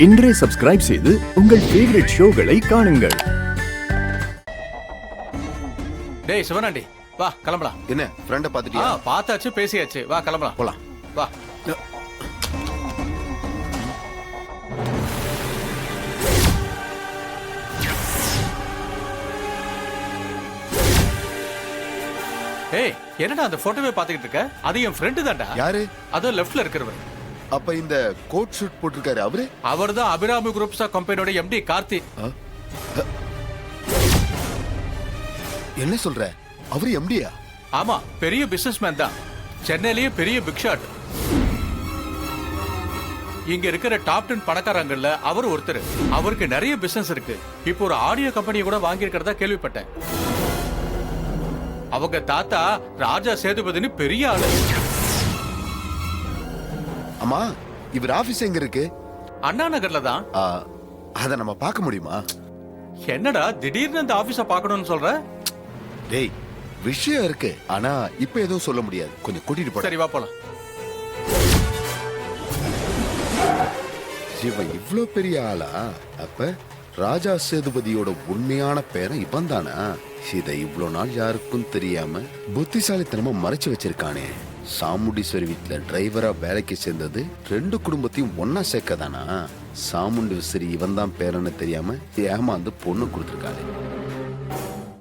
இன்றே சப்ஸ்கிரைப் செய்து உங்கள் ஃபேவரட் ஷோகளை காணுங்கள். டேய் சிவனாண்டி, வா கிளம்பலாம். என்ன ஃப்ரெண்ட பாத்துட்டியா? பார்த்தாச்சு, பேசியாச்சு, வா கிளம்பலாம். போலாம் வா. ஏய், என்னடா அந்த போட்டோவே பாத்துக்கிட்டு இருக்க? அது என் ஃப்ரெண்டு தான்டா. யாரு? அதோ லெஃப்ட்ல இருக்கிறவர். அப்ப இந்த கோட் ஷூட் போட்டிருக்காரு அவரு? அவர்தான் அபிராமி குரூப்ஸ் கம்பெனியோட எம்டி கார்த்தி. என்ன சொல்ற? அவரு எம்டியா? ஆமா, பெரிய பிசினஸ்மேன் தான். சென்னையிலேயே பெரிய பிக் ஷாட். இங்க இருக்கிற டாப் 10 பணக்காரங்கள்ல அவர் ஒருத்தர். அவருக்கு நிறைய பிசினஸ் இருக்கு. இப்போ ஒரு ஆடியோ கம்பெனியை கூட வாங்கி இருக்கிறதா கேள்விப்பட்டேன். அவங்க தாத்தா ராஜா சேதுபதினு பெரிய ஆளு. அம்மா, இவர் ஆபீஸ் எங்க இருக்கு? அண்ணா நகர்ல தான். அத நம்ம பார்க்க முடியுமா? என்னடா திடீர்னு அந்த ஆபீஸ பார்க்கணும்னு சொல்ற? டேய், விஷயம் இருக்கு, ஆனா இப்ப எதுவும் சொல்ல முடியாது. கொஞ்சம் கூட்டிட்டு போ. சரி, வா போலாம். இவன் இவ்ளோ பெரிய ஆளா? அப்ப ராஜா சேதுபதியோட உண்மையான பேரை இவன் தானா? இதை இவ்வளவு நாள் யாருக்கும் தெரியாம புத்திசாலித்தனமா மறைச்சு வச்சிருக்கானே. சாமுண்டீஸ்வரி வீட்டுல டிரைவரா வேலைக்கு சேர்ந்தது 2 குடும்பத்தையும் ஒன்னா சேர்க்கதானா? சாமுண்டீஸ்வரி இவன் தான் பேரன்னு தெரியாம ஏமாந்து பொண்ணு கொடுத்துருக்காரு.